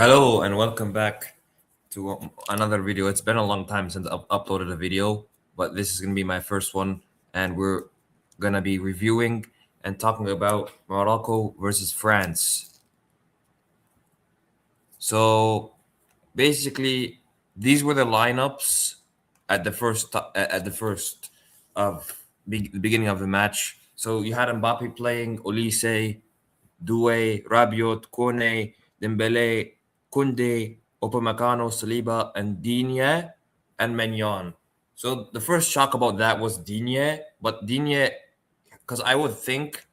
Hello and welcome back to another video. It's been a long time since I've uploaded a video, but this is going to be my first one, and we're going to be reviewing and talking about Morocco versus France. So basically, these were the lineups at the first of the beginning of the match. So you had Mbappe playing, Olise, Doué, Rabiot, Kone, Dembele, Kunde, Upamecano, Saliba, and Digne and Maignan. So the first shock about that was Digne, but Digne, because I would think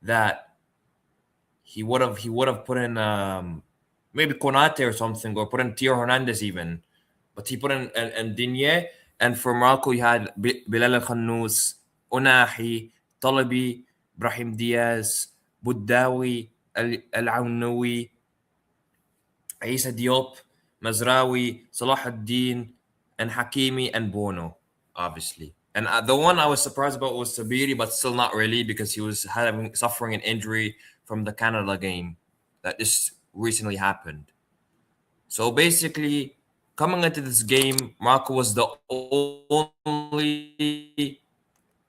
that he would have put in maybe Konate or something, or put in Tio Hernandez even, but he put in and Digne. And for Morocco, you had Bilal Al Khannous, Unahi, Talabi, Brahim Diaz, Boudawi, Al Aounoui, Issa Diop, Mazraoui, Salah ad-Din, and Hakimi and Bono, obviously. And the one I was surprised about was Sabiri, but still not really because he was suffering an injury from the Canada game that just recently happened. So basically, coming into this game, Morocco was the only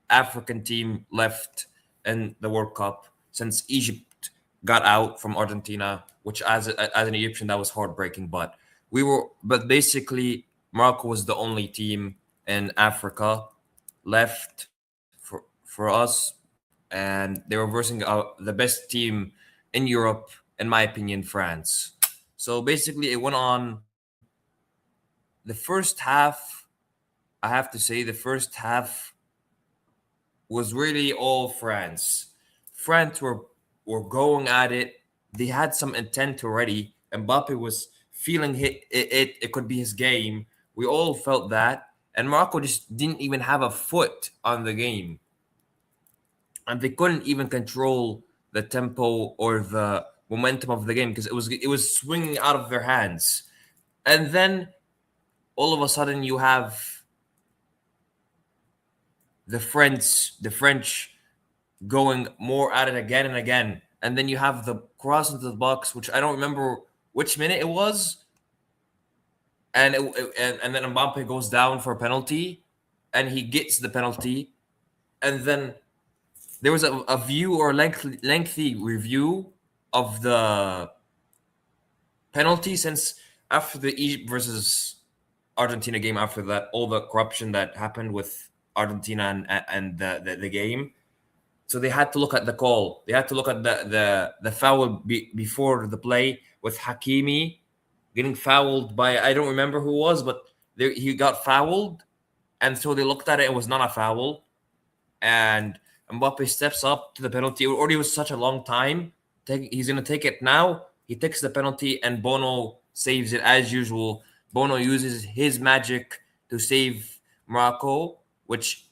African team left in the World Cup since Egypt got out from Argentina, which as an Egyptian that was heartbreaking. But basically Morocco was the only team in Africa left for us, and they were versing the best team in Europe, in my opinion, France. So basically, it went on the first half. I have to say, the first half was really all France. France were going at it. They had some intent already. Mbappe was feeling it could be his game. We all felt that. And Morocco just didn't even have a foot on the game. And they couldn't even control the tempo or the momentum of the game because it was swinging out of their hands. And then all of a sudden you have the French going more at it again and again. And then you have the cross into the box, which I don't remember which minute it was. And then Mbappe goes down for a penalty, and he gets the penalty. And then there was a view or lengthy review of the penalty since after the Egypt versus Argentina game, after that, all the corruption that happened with Argentina and the game. So they had to look at the call. They had to look at the foul before the play with Hakimi getting fouled by, I don't remember who it was, but he got fouled, and so they looked at it. It was not a foul, and Mbappe steps up to the penalty. It already was such a long time. He's gonna take it now. He takes the penalty, and Bono saves it as usual. Bono uses his magic to save Morocco, which,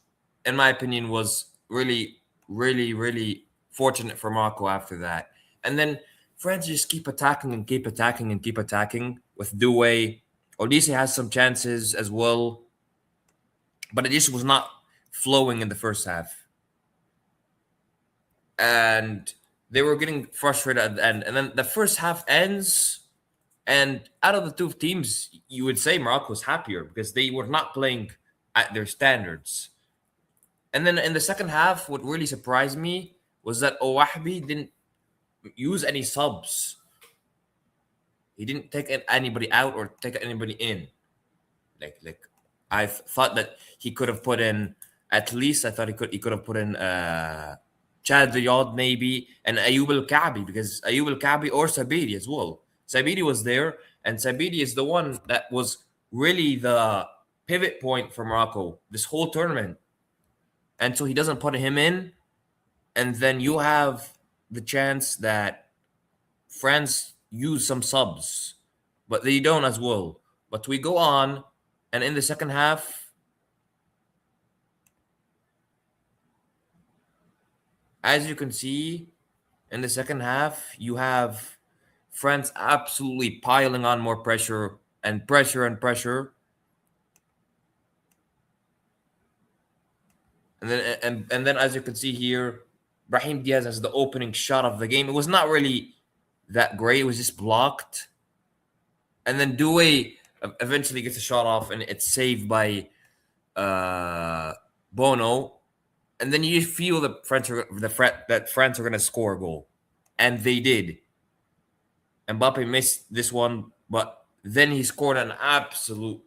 in my opinion, was really, really, really fortunate for Morocco after that. And then France just keep attacking and keep attacking and keep attacking with Doué. Odise has some chances as well, but it just was not flowing in the first half. And they were getting frustrated at the end. And then the first half ends, and out of the two teams, you would say Morocco was happier because they were not playing at their standards. And then in the second half, what really surprised me was that Owahbi didn't use any subs. He didn't take anybody out or take anybody in. Like I thought that he could have put in, at least I thought he could have put in Chad Riyad maybe, and Ayub Al Kabi, because Ayub Al Kabi or Sabiri as well. Sabiri was there, and Sabiri is the one that was really the pivot point for Morocco this whole tournament. And so he doesn't put him in, and then you have the chance that France use some subs, but they don't as well. But we go on, and in the second half, as you can see, in the second half, you have France absolutely piling on more pressure and pressure and pressure. And then as you can see here, Brahim Diaz has the opening shot of the game. It was not really that great. It was just blocked. and then Doué eventually gets a shot off, and it's saved by uh, Bono. And then you feel that France are gonna score a goal, and they did. Mbappe missed this one, but then he scored an absolute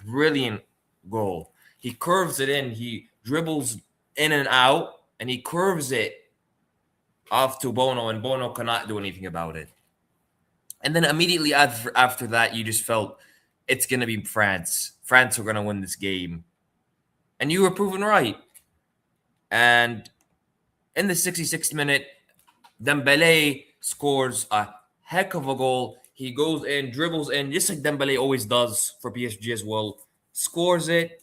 brilliant goal. He curves it in, he dribbles in and out, and he curves it off to Bono, and Bono cannot do anything about it. And then immediately after that, you just felt it's gonna be France. France are gonna win this game, and you were proven right. And in the 66th minute, Dembele scores a heck of a goal. He goes in, dribbles in, just like Dembele always does for PSG as well. Scores it,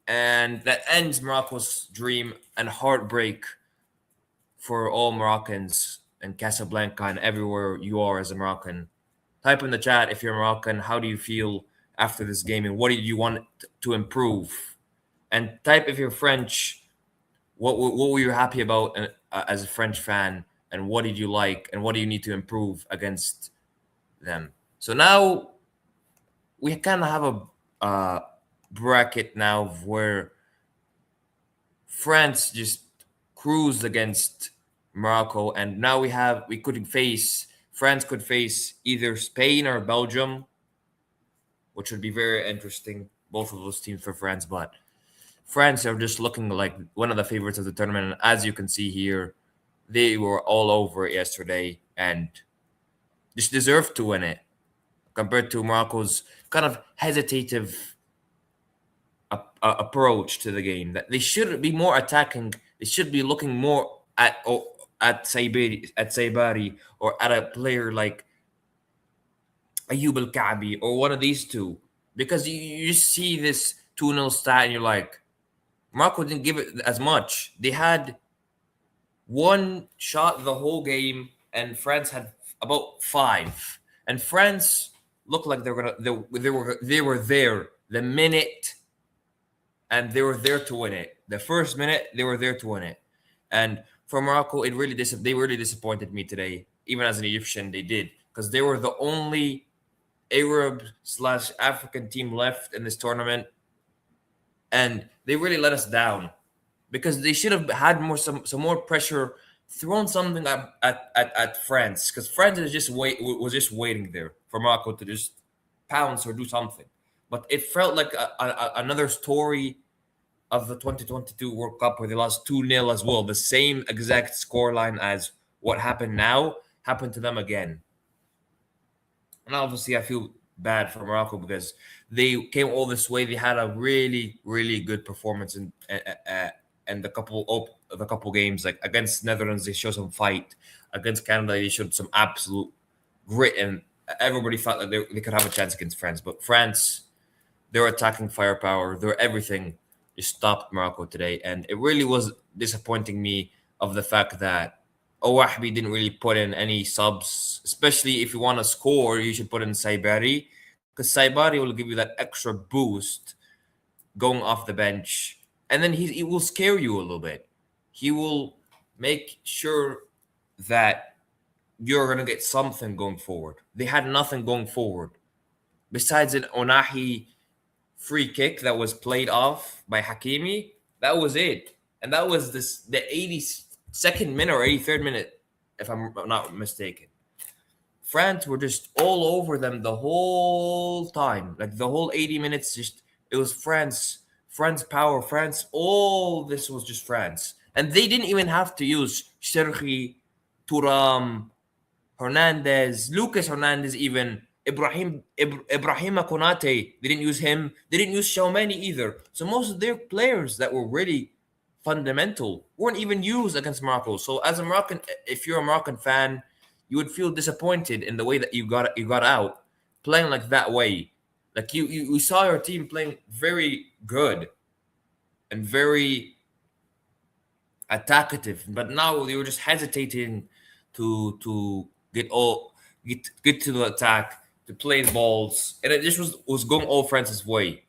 and that ends Morocco's dream and heartbreak for all Moroccans in Casablanca and everywhere you are as a Moroccan. Type in the chat if you're Moroccan. How do you feel after this game, and what do you want to improve? And type if you're French. What were you happy about as a French fan, and what did you like, and what do you need to improve against them? So now we kind of have a bracket now where France just cruised against Morocco, and now we could face France could face either Spain or Belgium, which would be very interesting. Both of those teams for France, but France are just looking like one of the favorites of the tournament. And as you can see here, they were all over it yesterday and just deserved to win it compared to Morocco's kind of hesitative approach to the game. That they should be more attacking. They should be looking more at Saibari or at a player like Ayoub El Kaabi or one of these two, because you just see this 2-0 stat and you're like, Morocco didn't give it as much. They had one shot the whole game, and France had about 5. And France looked like they were there the minute, and they were there to win it. The first minute, they were there to win it. And for Morocco, they really disappointed me today. Even as an Egyptian, they did, because they were the only Arab/African team left in this tournament, and they really let us down because they should have had some more pressure, thrown something at France, because France was just waiting there for Morocco to just pounce or do something. But it felt like another story of the 2022 World Cup where they lost 2-0 as well. The same exact scoreline as what happened now happened to them again. And obviously, I feel bad for Morocco because they came all this way. They had a really, really good performance in the couple games. Like against Netherlands, they showed some fight. Against Canada, they showed some absolute grit, and everybody thought that they could have a chance against France. But France, their attacking firepower, their everything, just stopped Morocco today, and it really was disappointing me of the fact that Owahbi didn't really put in any subs, especially if you want to score, you should put in Saibari, because Saibari will give you that extra boost going off the bench, and then he will scare you a little bit. He will make sure that you're going to get something going forward. They had nothing going forward. Besides an Onahi free kick that was played off by Hakimi, that was it. And that was the 82nd minute or 83rd minute, if I'm not mistaken. France were just all over them the whole time. Like the whole 80 minutes, it was France power, France. All this was just France. And they didn't even have to use Cherki, Turam, Hernandez, Lucas Hernandez, even Ibrahima Konate. They didn't use him. They didn't use Xiaomani either. So most of their players that were really fundamental weren't even used against Morocco. So as a Moroccan, if you're a Moroccan fan, you would feel disappointed in the way that you got out playing like that way. Like you saw your team playing very good and very attackative, but now they were just hesitating to get to the attack, to play the balls, and it just was going all France's way.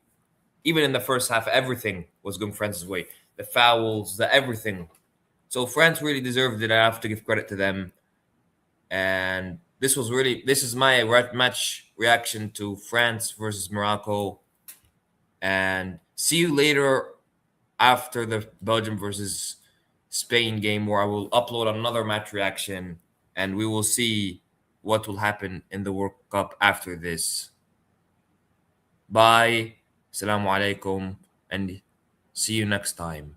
Even in the first half, everything was going France's way. The fouls, the everything. So France really deserved it. I have to give credit to them. And This is my match reaction to France versus Morocco, and see you later after the Belgium versus Spain game, where I will upload another match reaction and we will see what will happen in the World Cup after this. Bye. Assalamu alaikum and see you next time.